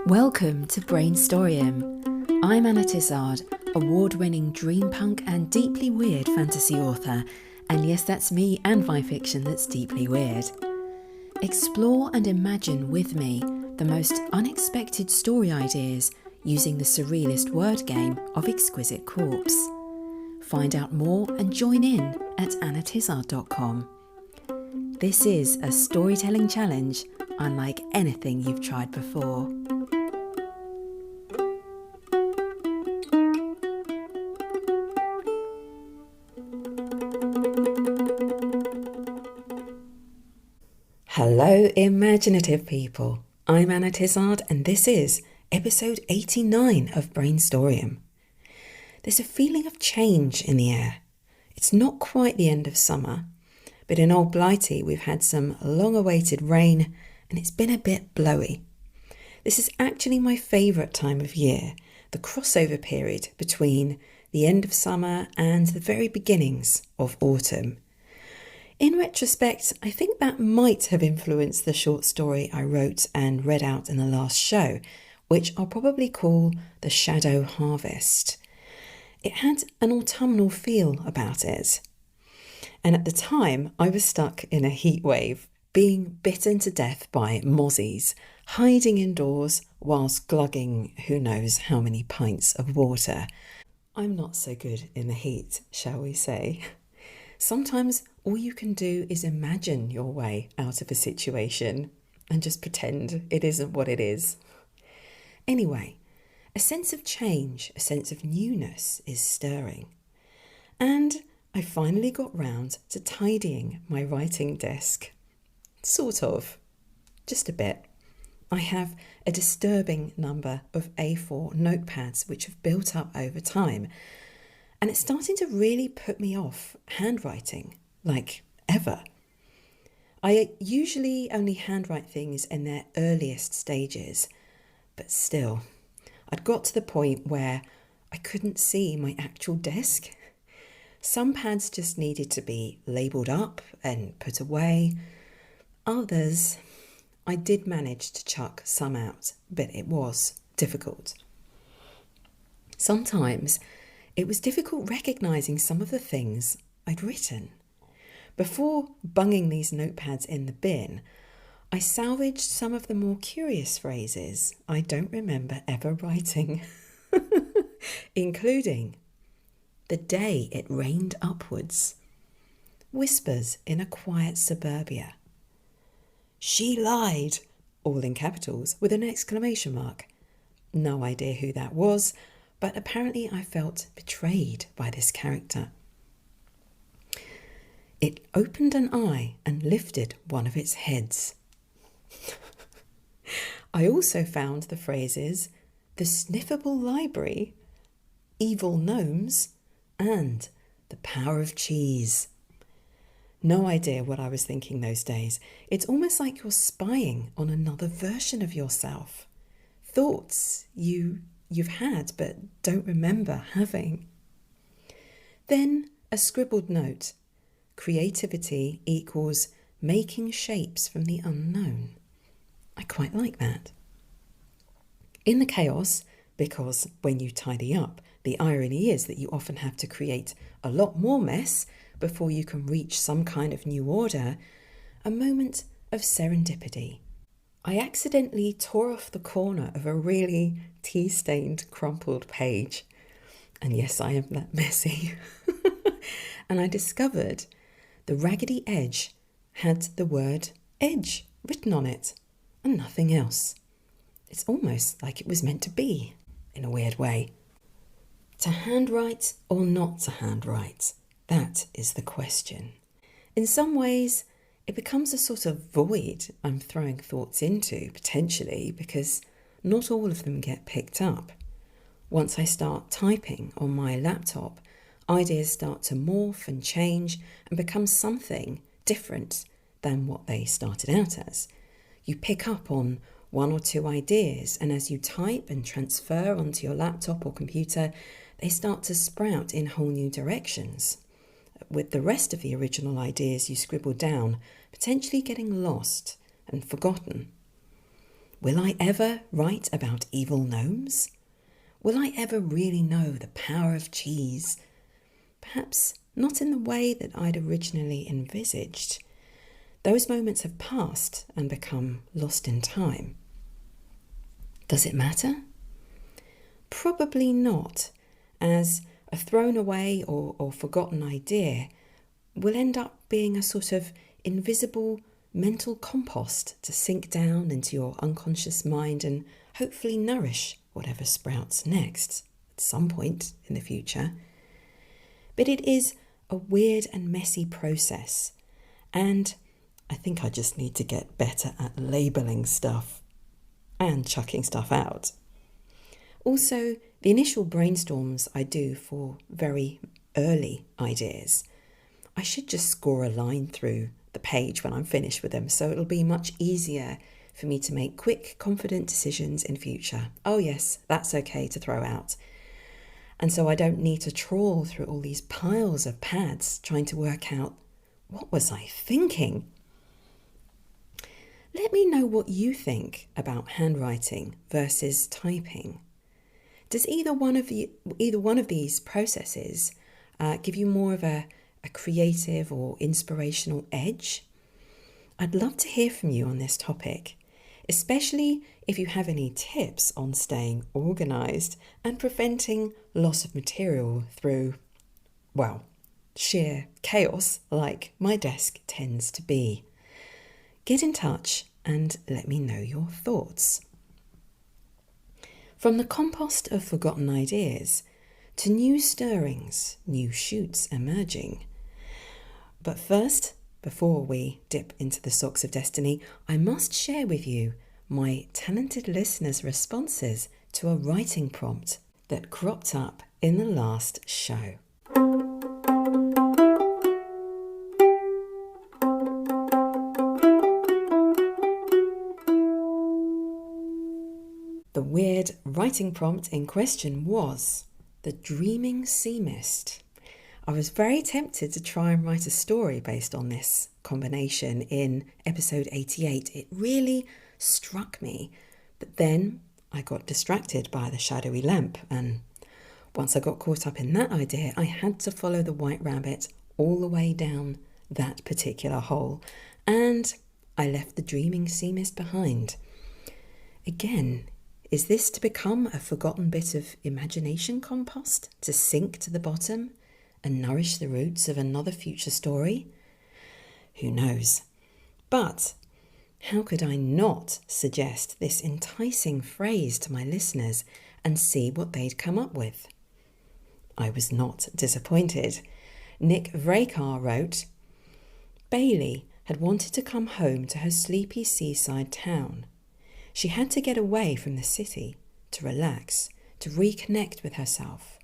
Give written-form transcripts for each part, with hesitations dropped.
Welcome to Brainstorium. I'm Anna Tizard, award-winning dreampunk and deeply weird fantasy author, and yes, that's me and my fiction that's deeply weird. Explore and imagine with me the most unexpected story ideas using the surrealist word game of Exquisite Corpse. Find out more and join in at annatizard.com. This is a storytelling challenge unlike anything you've tried before. Hello, imaginative people. I'm Anna Tizard, and this is episode 89 of Brainstoryum. There's a feeling of change in the air. It's not quite the end of summer, but in Old Blighty we've had some long-awaited rain, and it's been a bit blowy. This is actually my favourite time of year, the crossover period between the end of summer and the very beginnings of autumn. In retrospect, I think that might have influenced the short story I wrote and read out in the last show, which I'll probably call The Shadow Harvest. It had an autumnal feel about it. And at the time, I was stuck in a heat wave, being bitten to death by mozzies, hiding indoors whilst glugging who knows how many pints of water. I'm not so good in the heat, shall we say. Sometimes all you can do is imagine your way out of a situation and just pretend it isn't what it is. Anyway, a sense of change, a sense of newness is stirring. And I finally got round to tidying my writing desk. Sort of. Just a bit. I have a disturbing number of A4 notepads which have built up over time. And it's starting to really put me off handwriting, like ever. I usually only handwrite things in their earliest stages, but still, I'd got to the point where I couldn't see my actual desk. Some pads just needed to be labelled up and put away. Others, I did manage to chuck some out, but it was difficult. Sometimes it was difficult recognising some of the things I'd written. Before bunging these notepads in the bin, I salvaged some of the more curious phrases I don't remember ever writing, including the day it rained upwards, whispers in a quiet suburbia, she lied, all in capitals with an exclamation mark. No idea who that was, but apparently I felt betrayed by this character. It opened an eye and lifted one of its heads. I also found the phrases the sniffable library, evil gnomes, and the power of cheese. No idea what I was thinking those days. It's almost like you're spying on another version of yourself. Thoughts you've had but don't remember having. Then a scribbled note. Creativity equals making shapes from the unknown. I quite like that. In the chaos, because when you tidy up, the irony is that you often have to create a lot more mess before you can reach some kind of new order, a moment of serendipity. I accidentally tore off the corner of a really tea-stained, crumpled page. And yes, I am that messy. And I discovered the raggedy edge had the word edge written on it and nothing else. It's almost like it was meant to be, in a weird way. To handwrite or not to handwrite? That is the question. In some ways, it becomes a sort of void I'm throwing thoughts into, potentially, because not all of them get picked up. Once I start typing on my laptop, ideas start to morph and change and become something different than what they started out as. You pick up on one or two ideas, and as you type and transfer onto your laptop or computer, they start to sprout in whole new directions, with the rest of the original ideas you scribbled down potentially getting lost and forgotten. Will I ever write about evil gnomes? Will I ever really know the power of cheese? Perhaps not in the way that I'd originally envisaged. Those moments have passed and become lost in time. Does it matter? Probably not, as a thrown away or forgotten idea will end up being a sort of invisible mental compost to sink down into your unconscious mind and hopefully nourish whatever sprouts next at some point in the future. But it is a weird and messy process, and I think I just need to get better at labelling stuff and chucking stuff out. Also, the initial brainstorms I do for very early ideas, I should just score a line through the page when I'm finished with them, so it'll be much easier for me to make quick, confident decisions in future. Oh yes, that's okay to throw out. And so I don't need to trawl through all these piles of pads trying to work out, what was I thinking? Let me know what you think about handwriting versus typing. Does either one of these processes give you more of a creative or inspirational edge? I'd love to hear from you on this topic, especially if you have any tips on staying organised and preventing loss of material through, well, sheer chaos like my desk tends to be. Get in touch and let me know your thoughts. From the compost of forgotten ideas to new stirrings, new shoots emerging. But first, before we dip into the socks of destiny, I must share with you my talented listeners' responses to a writing prompt that cropped up in the last show. The weird writing prompt in question was the dreaming sea mist. I was very tempted to try and write a story based on this combination in episode 88. It really struck me, but then I got distracted by the shadowy lamp, and once I got caught up in that idea, I had to follow the white rabbit all the way down that particular hole, and I left the dreaming sea mist behind. Again, is this to become a forgotten bit of imagination compost to sink to the bottom and nourish the roots of another future story? Who knows? But how could I not suggest this enticing phrase to my listeners and see what they'd come up with? I was not disappointed. Nick Vracar wrote, Bailey had wanted to come home to her sleepy seaside town. She had to get away from the city, to relax, to reconnect with herself.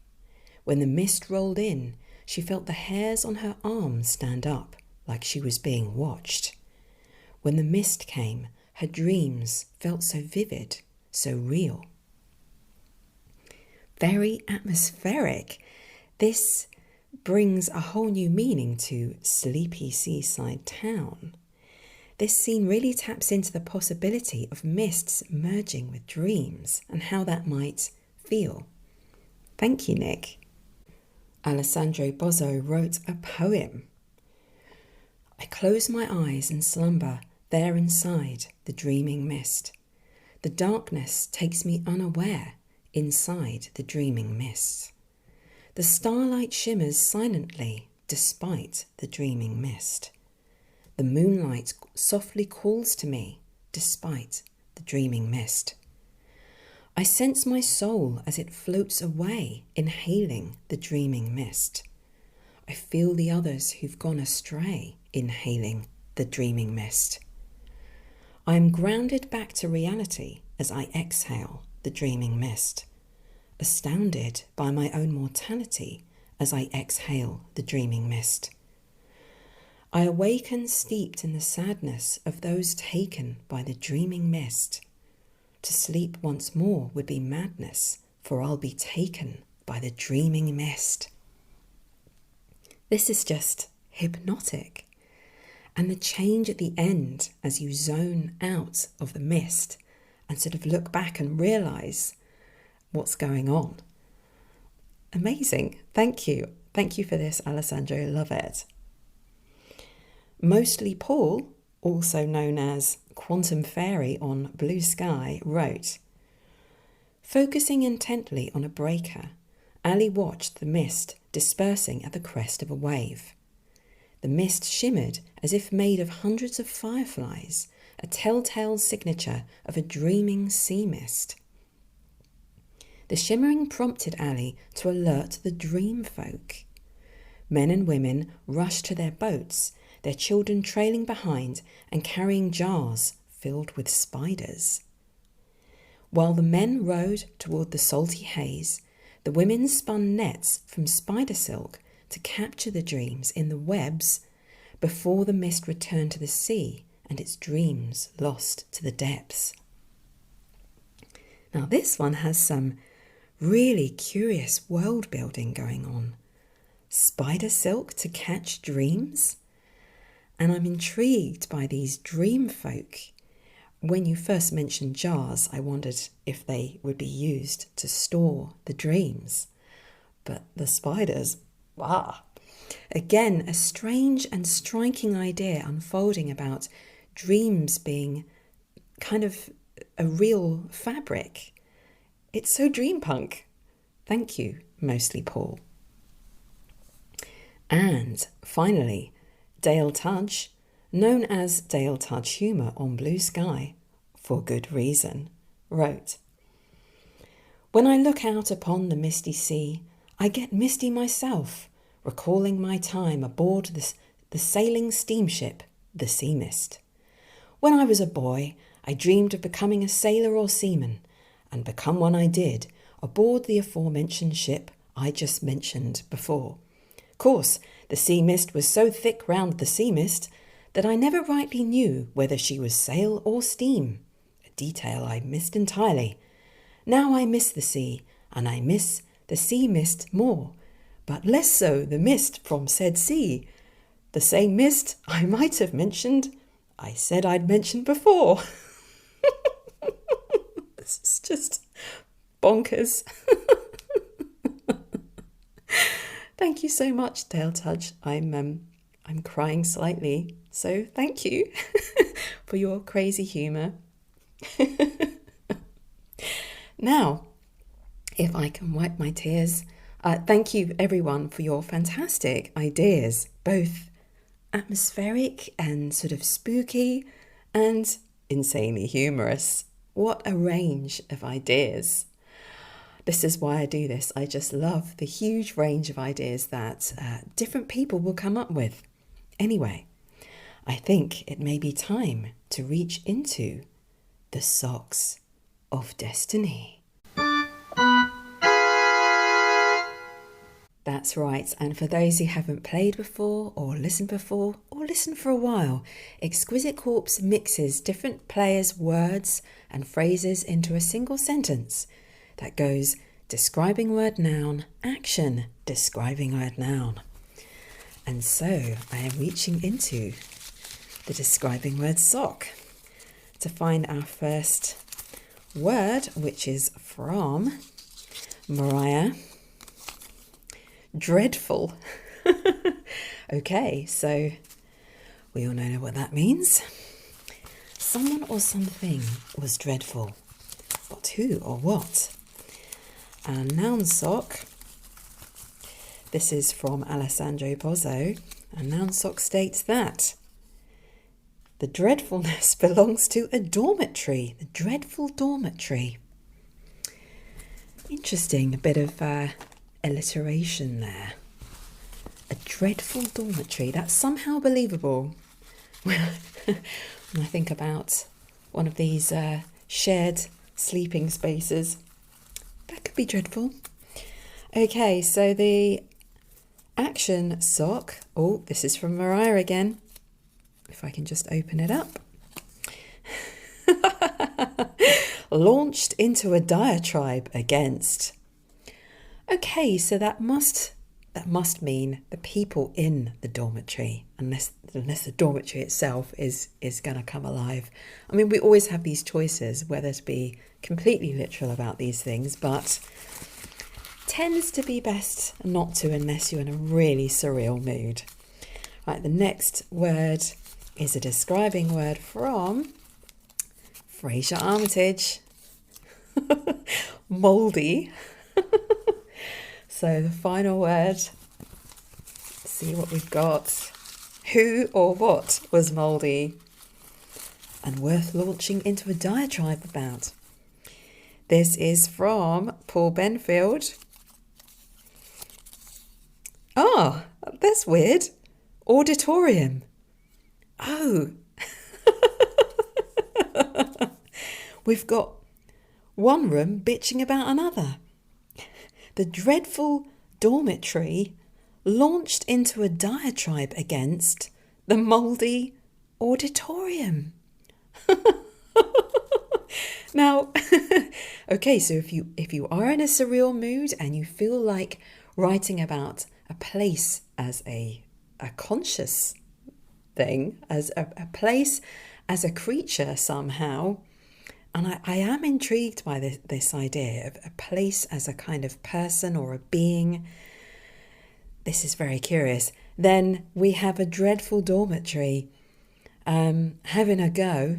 When the mist rolled in, she felt the hairs on her arms stand up, like she was being watched. When the mist came, her dreams felt so vivid, so real. Very atmospheric. This brings a whole new meaning to sleepy seaside town. This scene really taps into the possibility of mists merging with dreams and how that might feel. Thank you, Nick. Alessandro Bozzo wrote a poem. I close my eyes and slumber there inside the dreaming mist. The darkness takes me unaware inside the dreaming mist. The starlight shimmers silently despite the dreaming mist. The moonlight softly calls to me despite the dreaming mist. I sense my soul as it floats away, inhaling the dreaming mist. I feel the others who've gone astray, inhaling the dreaming mist. I am grounded back to reality as I exhale the dreaming mist, astounded by my own mortality as I exhale the dreaming mist. I awaken steeped in the sadness of those taken by the dreaming mist. To sleep once more would be madness, for I'll be taken by the dreaming mist. This is just hypnotic. And the change at the end as you zone out of the mist and sort of look back and realise what's going on. Amazing. Thank you. Thank you for this, Alessandro. Love it. Mostly Paul, also known as Quantum Fairy on Bsky, wrote, "Focusing intently on a breaker, Ali watched the mist dispersing at the crest of a wave. The mist shimmered as if made of hundreds of fireflies, a telltale signature of a dreaming sea mist. The shimmering prompted Ali to alert the dream folk. Men and women rushed to their boats, their children trailing behind and carrying jars filled with spiders. While the men rowed toward the salty haze, the women spun nets from spider silk to capture the dreams in the webs before the mist returned to the sea and its dreams lost to the depths." Now this one has some really curious world building going on. Spider silk to catch dreams? And I'm intrigued by these dream folk. When you first mentioned jars, I wondered if they would be used to store the dreams. But the spiders, Again, a strange and striking idea unfolding about dreams being kind of a real fabric. It's so dreampunk. Thank you, Mostly Paul. And finally, Dale Tudge, known as Dale Tudge Humor on Bsky, for good reason, wrote, "When I look out upon the misty sea, I get misty myself, recalling my time aboard the sailing steamship, the Sea Mist. When I was a boy, I dreamed of becoming a sailor or seaman, and become one I did, aboard the aforementioned ship I just mentioned before. Course, the sea mist was so thick round the sea mist that I never rightly knew whether she was sail or steam, a detail I missed entirely. Now I miss the sea, and I miss the sea mist more, but less so the mist from said sea. The same mist I might have mentioned, I said I'd mentioned before." This is just bonkers. Thank you so much, Dale Tudge. I'm crying slightly, so thank you for your crazy humour. Now, if I can wipe my tears, thank you everyone for your fantastic ideas, both atmospheric and sort of spooky and insanely humorous. What a range of ideas. This is why I do this. I just love the huge range of ideas that different people will come up with. Anyway, I think it may be time to reach into the socks of destiny. That's right, and for those who haven't played before or listened before or listened for a while, Exquisite Corpse mixes different players' words and phrases into a single sentence that goes describing word noun, action, describing word noun. And so I am reaching into the describing word sock to find our first word, which is from Mariah. Dreadful. Okay, so we all know what that means. Someone or something was dreadful. But who or what? Our noun sock. This is from Alessandro Bozzo. And noun sock states that the dreadfulness belongs to a dormitory. The dreadful dormitory. Interesting, a bit of alliteration there. A dreadful dormitory. That's somehow believable when I think about one of these shared sleeping spaces. That could be dreadful. Okay, so the action sock. Oh, this is from Mariah again. If I can just open it up. Launched into a diatribe against. Okay, so that must that must mean the people in the dormitory, unless the dormitory itself is going to come alive. I mean, we always have these choices whether to be completely literal about these things, but tends to be best not to unless you're in a really surreal mood. Right, the next word is a describing word from Fraser Armitage. Mouldy. So the final word, see what we've got. Who or what was mouldy and worth launching into a diatribe about? This is from Paul Benfield. Oh, that's weird. Auditorium. Oh. We've got one room bitching about another. The dreadful dormitory launched into a diatribe against the mouldy auditorium. Now, okay, so if you are in a surreal mood and you feel like writing about a place as a conscious thing, as a place as a creature somehow, and I am intrigued by this idea of a place as a kind of person or a being. This is very curious. Then we have a dreadful dormitory having a go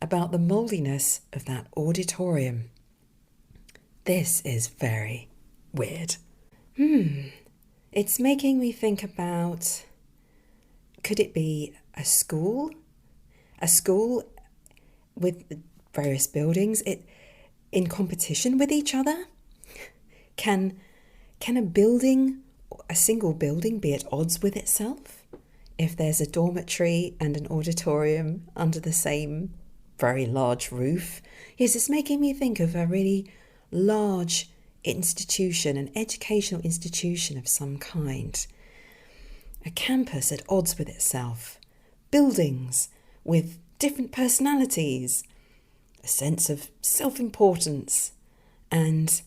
about the mouldiness of that auditorium. This is very weird. It's making me think about, could it be a school? A school with various buildings in competition with each other? Can a single building be at odds with itself? If there's a dormitory and an auditorium under the same very large roof? Yes, it's making me think of a really large institution, an educational institution of some kind. A campus at odds with itself. Buildings with different personalities. A sense of self-importance and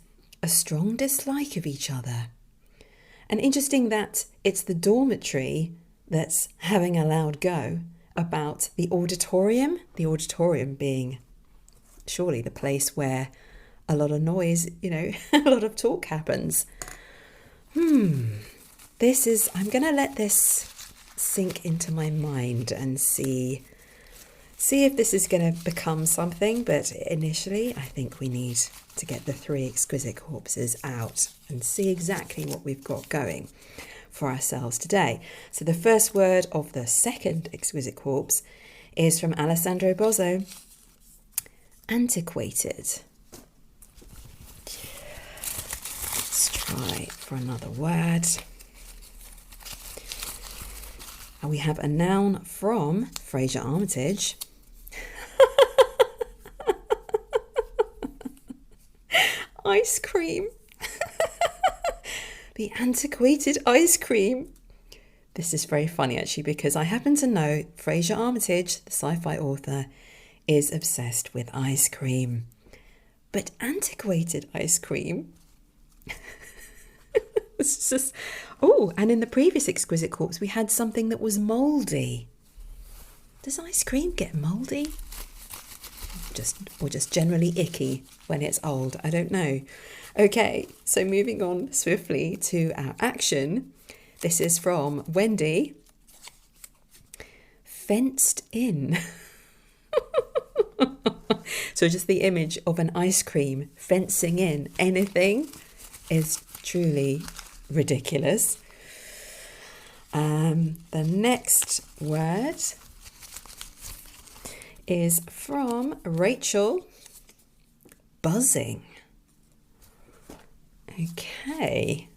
a strong dislike of each other. And interesting that it's the dormitory that's having a loud go about the auditorium being surely the place where a lot of noise, a lot of talk happens. I'm going to let this sink into my mind and see if this is going to become something, but initially I think we need to get the 3 exquisite corpses out and see exactly what we've got going for ourselves today. So the first word of the second exquisite corpse is from Alessandro Bozzo. Antiquated. Let's try for another word. And we have a noun from Fraser Armitage. Ice cream. The antiquated ice cream. This is very funny actually, because I happen to know Fraser Armitage, the sci-fi author, is obsessed with ice cream. But antiquated ice cream? It's just... Oh, and in the previous exquisite corpse we had something that was mouldy. Does ice cream get mouldy? Or just generally icky when it's old? I don't know. Okay, so moving on swiftly to our action. This is from Wendy. Fenced in. So just the image of an ice cream fencing in anything is truly ridiculous. The next word is from Rachel. Buzzing. Okay.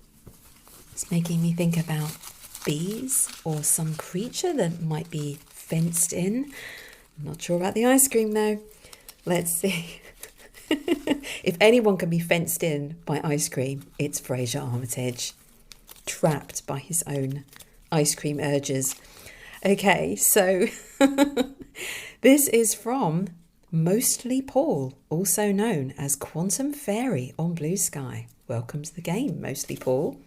It's making me think about bees or some creature that might be fenced in. I'm not sure about the ice cream though. Let's see. If anyone can be fenced in by ice cream, it's Fraser Armitage. Trapped by his own ice cream urges. Okay, so this is from Mostly Paul, also known as Quantum Fairy on Blue Sky. Welcome to the game, Mostly Paul.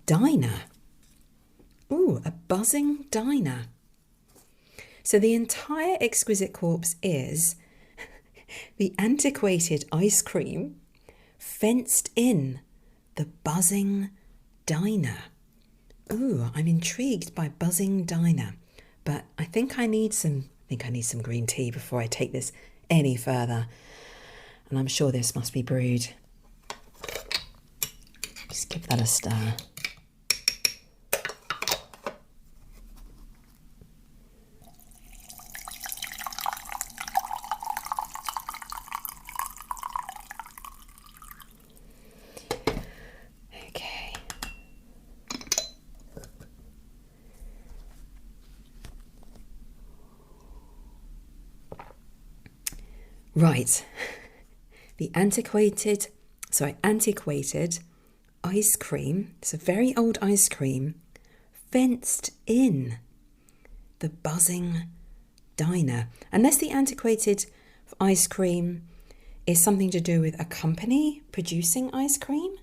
diner. Ooh, a buzzing diner. So the entire Exquisite Corpse is the antiquated ice cream fenced in the buzzing diner. Ooh, I'm intrigued by buzzing diner, but I think I need some green tea before I take this any further. And I'm sure this must be brewed. Just give that a stir. Okay. Right. The antiquated ice cream, it's a very old ice cream, fenced in the buzzing diner. Unless the antiquated ice cream is something to do with a company producing ice cream.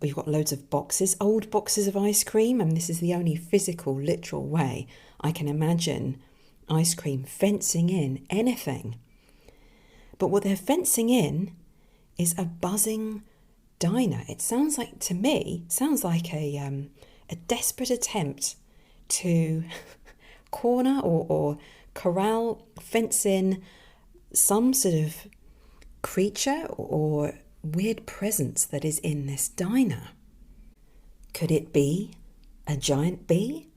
We've got loads of boxes, old boxes of ice cream, and this is the only physical, literal way I can imagine ice cream fencing in anything. But what they're fencing in is a buzzing diner. It sounds like, to me, a desperate attempt to corner or corral, fence in some sort of creature or weird presence that is in this diner. Could it be a giant bee?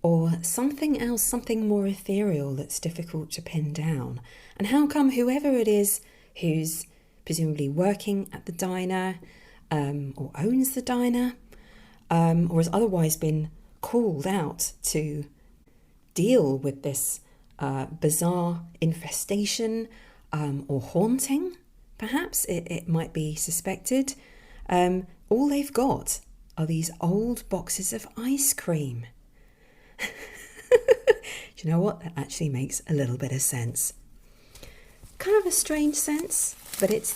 Or something else, something more ethereal that's difficult to pin down? And how come whoever it is who's presumably working at the diner or owns the diner or has otherwise been called out to deal with this bizarre infestation or haunting, perhaps it might be suspected, all they've got are these old boxes of ice cream. Do you know what? That actually makes a little bit of sense. Kind of a strange sense, but it's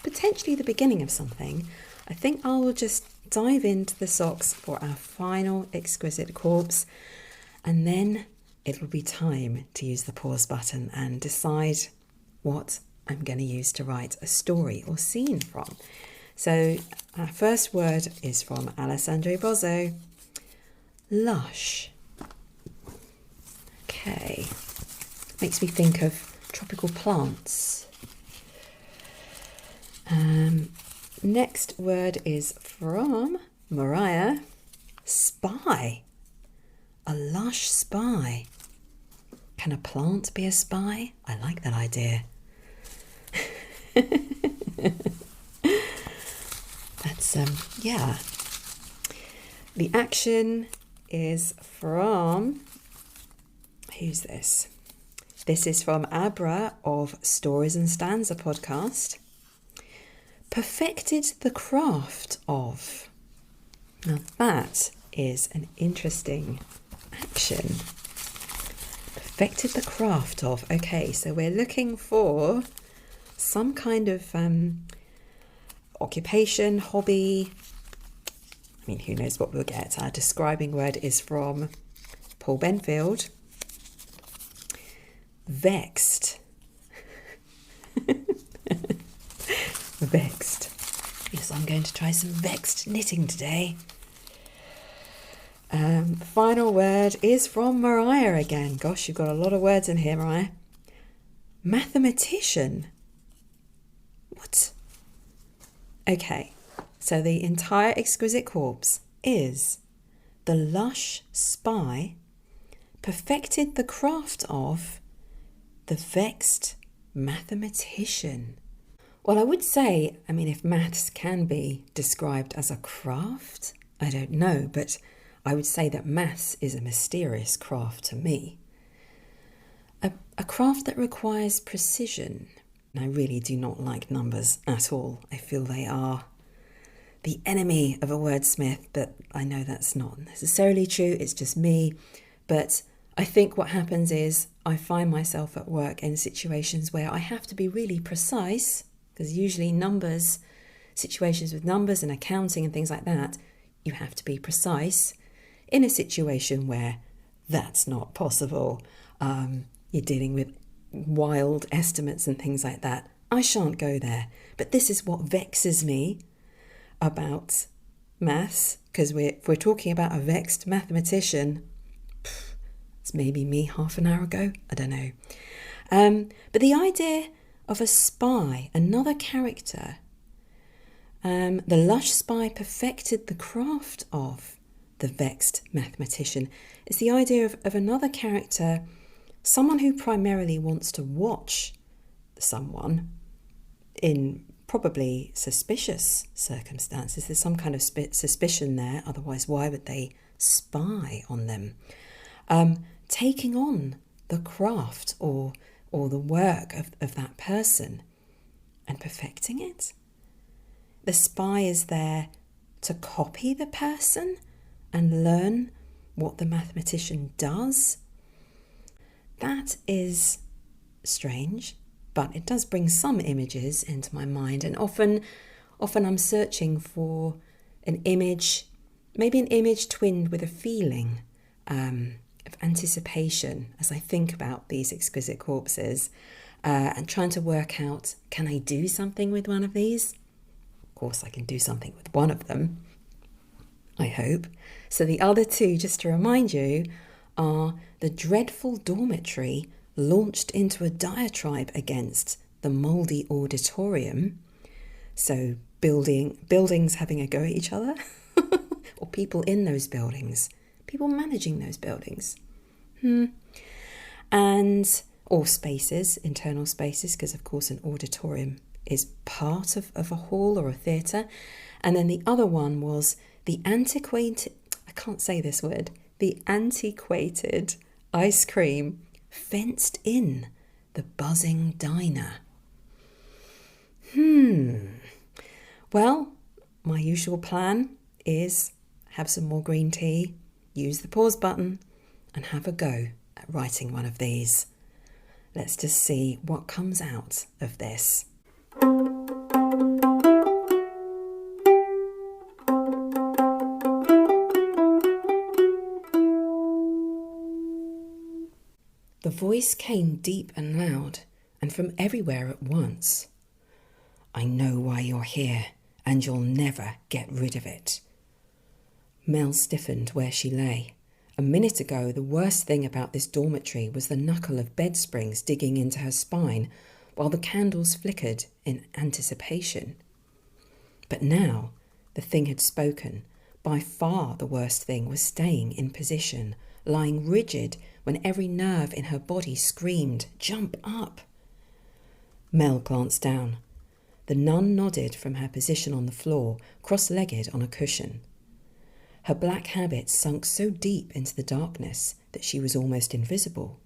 potentially the beginning of something. I think I will just dive into the socks for our final Exquisite Corpse, and then it'll be time to use the pause button and decide what I'm going to use to write a story or scene from. So our first word is from Alessandro Bozzo. Lush. Okay. Makes me think of tropical plants. Next word is from Mariah. Spy. A lush spy. Can a plant be a spy? I like that idea. That's, yeah. The action is from, who's this? This is from Abra of Stories and Stanza podcast. Perfected the craft of. Now that is an interesting action. Perfected the craft of. Okay, so we're looking for some kind of occupation, hobby. I mean, who knows what we'll get. Our describing word is from Paul Benfield. Vexed. Vexed. Yes, I'm going to try some vexed knitting today. Final word is from Mariah again. Gosh, you've got a lot of words in here, Mariah. Mathematician. What? Okay, so the entire Exquisite Corpse is the lush spy perfected the craft of the vexed mathematician. Well, I would say, I mean, if maths can be described as a craft, I don't know, but I would say that maths is a mysterious craft to me. A craft that requires precision. I really do not like numbers at all. I feel they are the enemy of a wordsmith, but I know that's not necessarily true. It's just me. But I think what happens is I find myself at work in situations where I have to be really precise, because usually numbers situations with numbers and accounting and things like that, you have to be precise. In a situation where that's not possible, you're dealing with wild estimates and things like that, I shan't go there. But this is what vexes me about maths, because if we're talking about a vexed mathematician, it's maybe me half an hour ago, I don't know. But the idea of a spy, another character, the lush spy perfected the craft of the vexed mathematician. It's the idea of another character, someone who primarily wants to watch someone in probably suspicious circumstances. There's some kind of suspicion there, otherwise why would they spy on them? Taking on the craft or the work of that person and perfecting it. The spy is there to copy the person and learn what the mathematician does. That is strange, but it does bring some images into my mind, and often I'm searching for an image, maybe an image twinned with a feeling of anticipation as I think about these exquisite corpses, and trying to work out, can I do something with one of these? Of course I can do something with one of them, I hope. So the other two, just to remind you, are the dreadful dormitory launched into a diatribe against the mouldy auditorium. So buildings having a go at each other, or people in those buildings, people managing those buildings. And or spaces, internal spaces, because of course an auditorium is part of a hall or a theatre. And then the other one was the antiquated ice cream fenced in the buzzing diner. Well, my usual plan is have some more green tea, use the pause button, and have a go at writing one of these. Let's just see what comes out of this. The voice came deep and loud, and from everywhere at once. I know why you're here, and you'll never get rid of it. Mel stiffened where she lay. A minute ago, the worst thing about this dormitory was the knuckle of bed springs digging into her spine, while the candles flickered in anticipation. But now, the thing had spoken. By far the worst thing was staying in position, lying rigid when every nerve in her body screamed, "Jump up!" Mel glanced down. The nun nodded from her position on the floor, cross-legged on a cushion. Her black habit sunk so deep into the darkness that she was almost invisible.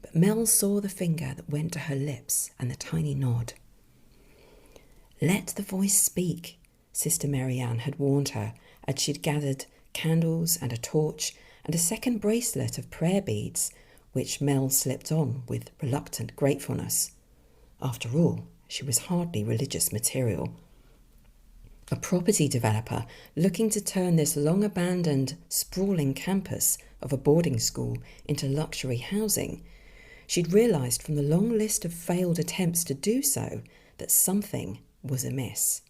But Mel saw the finger that went to her lips and the tiny nod. Let the voice speak, Sister Marianne had warned her as she'd gathered candles and a torch and a second bracelet of prayer beads, which Mel slipped on with reluctant gratefulness. After all, she was hardly religious material. A property developer looking to turn this long-abandoned, sprawling campus of a boarding school into luxury housing, she'd realised from the long list of failed attempts to do so that something was amiss.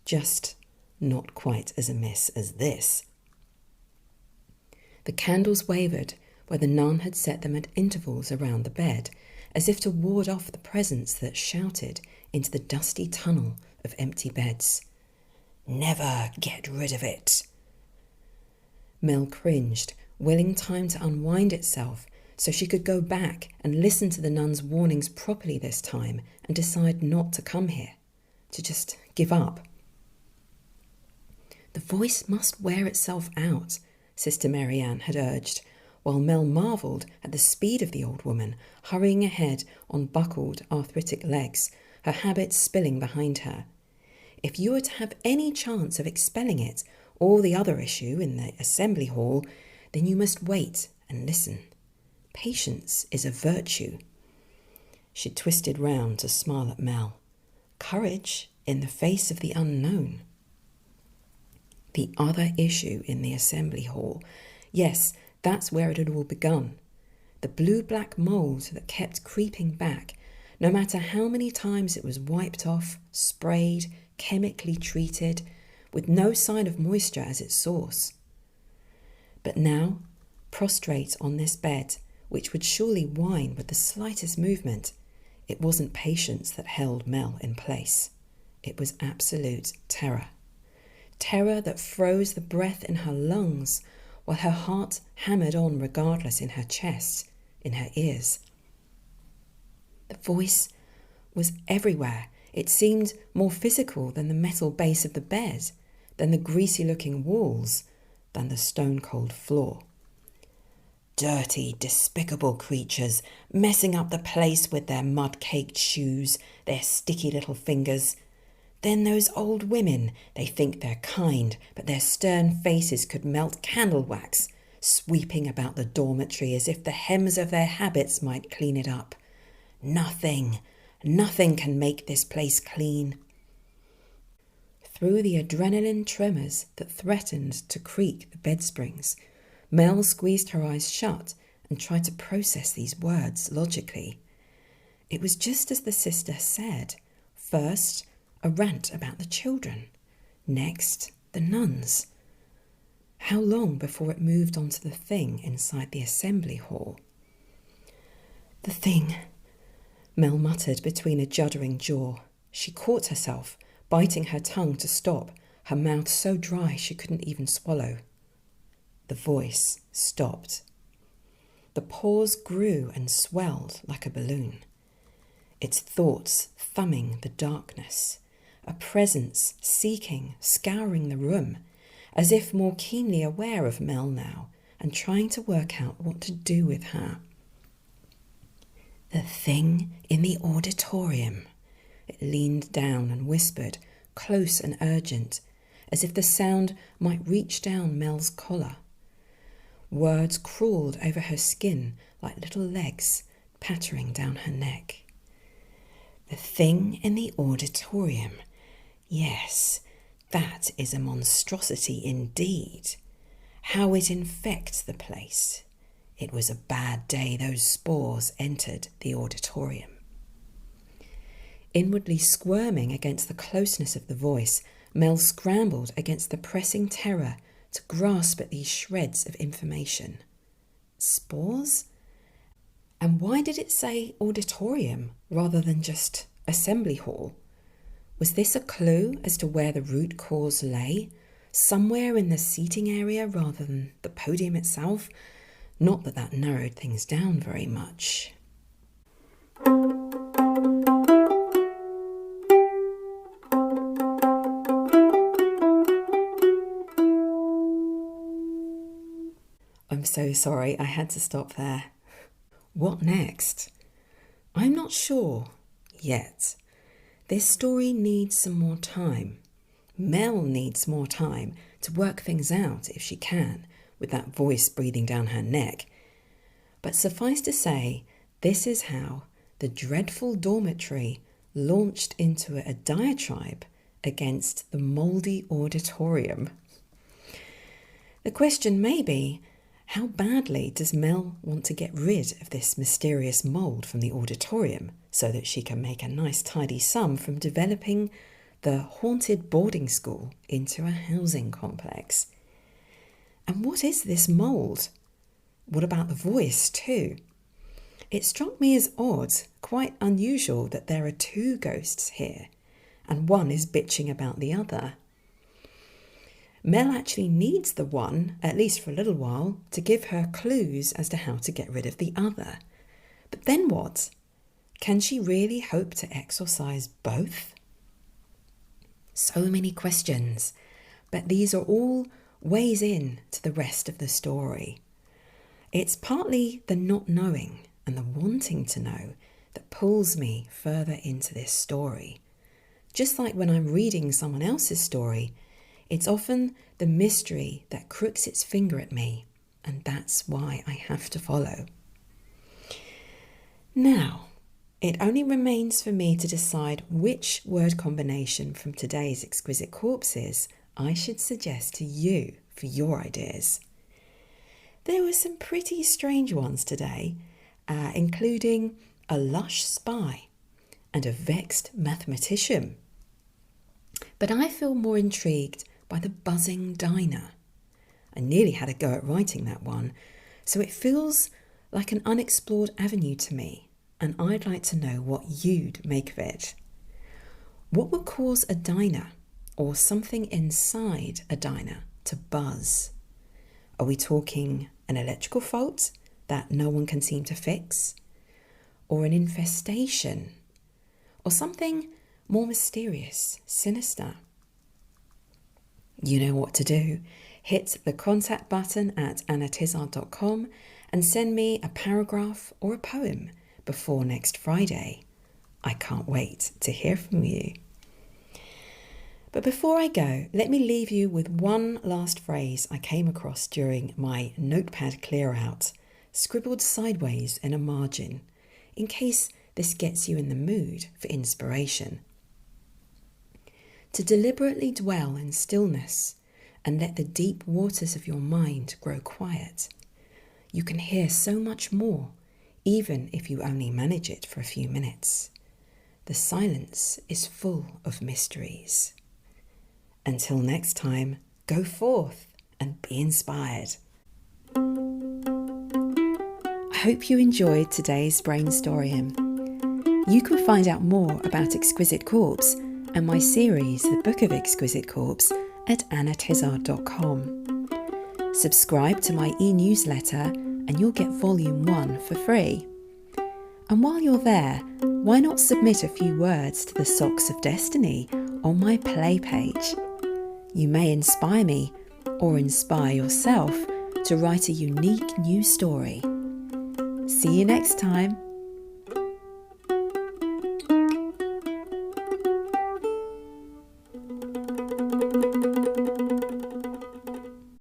Just not quite as amiss as this. The candles wavered where the nun had set them at intervals around the bed, as if to ward off the presence that shouted into the dusty tunnel of empty beds. Never get rid of it. Mel cringed, willing time to unwind itself so she could go back and listen to the nun's warnings properly this time and decide not to come here, to just give up. The voice must wear itself out, Sister Marianne had urged, while Mel marvelled at the speed of the old woman, hurrying ahead on buckled arthritic legs, her habit spilling behind her. If you were to have any chance of expelling it or the other issue in the assembly hall, then you must wait and listen. Patience is a virtue. She twisted round to smile at Mel. Courage in the face of the unknown. The other issue in the assembly hall, yes, that's where it had all begun. The blue-black mould that kept creeping back, no matter how many times it was wiped off, sprayed, chemically treated, with no sign of moisture as its source. But now, prostrate on this bed, which would surely whine with the slightest movement, it wasn't patience that held Mel in place. It was absolute terror. Terror that froze the breath in her lungs while her heart hammered on regardless in her chest, in her ears. The voice was everywhere. It seemed more physical than the metal base of the bed, than the greasy-looking walls, than the stone-cold floor. Dirty, despicable creatures, messing up the place with their mud-caked shoes, their sticky little fingers. Then those old women, they think they're kind, but their stern faces could melt candle wax, sweeping about the dormitory as if the hems of their habits might clean it up. Nothing can make this place clean. Through the adrenaline tremors that threatened to creak the bed springs, Mel squeezed her eyes shut and tried to process these words logically. It was just as the sister said. First, a rant about the children. Next, the nuns. How long before it moved on to the thing inside the assembly hall? The thing, Mel muttered between a juddering jaw. She caught herself, biting her tongue to stop, her mouth so dry she couldn't even swallow. The voice stopped. The pause grew and swelled like a balloon. Its thoughts thumbing the darkness, a presence seeking, scouring the room, as if more keenly aware of Mel now and trying to work out what to do with her. The thing in the auditorium. It leaned down and whispered, close and urgent, as if the sound might reach down Mel's collar. Words crawled over her skin like little legs pattering down her neck. The thing in the auditorium. Yes, that is a monstrosity indeed. How it infects the place. It was a bad day those spores entered the auditorium. Inwardly squirming against the closeness of the voice, Mel scrambled against the pressing terror to grasp at these shreds of information. Spores? And why did it say auditorium rather than just assembly hall? Was this a clue as to where the root cause lay? Somewhere in the seating area rather than the podium itself? Not that that narrowed things down very much. I'm so sorry, I had to stop there. What next? I'm not sure yet. This story needs some more time. Mel needs more time to work things out if she can, with that voice breathing down her neck. But suffice to say, this is how the dreadful dormitory launched into a diatribe against the mouldy auditorium. The question may be, how badly does Mel want to get rid of this mysterious mould from the auditorium so that she can make a nice tidy sum from developing the haunted boarding school into a housing complex? And what is this mould? What about the voice too? It struck me as odd, quite unusual, that there are two ghosts here and one is bitching about the other. Mel actually needs the one, at least for a little while, to give her clues as to how to get rid of the other. But then what? Can she really hope to exorcise both? So many questions, but these are all ways in to the rest of the story. It's partly the not knowing and the wanting to know that pulls me further into this story. Just like when I'm reading someone else's story, it's often the mystery that crooks its finger at me, and that's why I have to follow. Now, It only remains for me to decide which word combination from today's Exquisite Corpses I should suggest to you for your ideas. There were some pretty strange ones today, including a lush spy and a vexed mathematician. But I feel more intrigued by the buzzing diner. I nearly had a go at writing that one, so it feels like an unexplored avenue to me, and I'd like to know what you'd make of it. What would cause a diner, or something inside a diner, to buzz? Are we talking an electrical fault that no one can seem to fix? Or an infestation? Or something more mysterious, sinister? You know what to do. Hit the contact button at annatizard.com and send me a paragraph or a poem before next Friday. I can't wait to hear from you. But before I go, let me leave you with one last phrase I came across during my notepad clear out, scribbled sideways in a margin, in case this gets you in the mood for inspiration. To deliberately dwell in stillness and let the deep waters of your mind grow quiet, you can hear so much more, even if you only manage it for a few minutes. The silence is full of mysteries. Until next time, go forth and be inspired. I hope you enjoyed today's Brainstorium. You can find out more about Exquisite Corpse and my series, The Book of Exquisite Corpse, at annatizard.com. Subscribe to my e-newsletter and you'll get Volume 1 for free. And while you're there, why not submit a few words to the Socks of Destiny on my play page? You may inspire me or inspire yourself to write a unique new story. See you next time.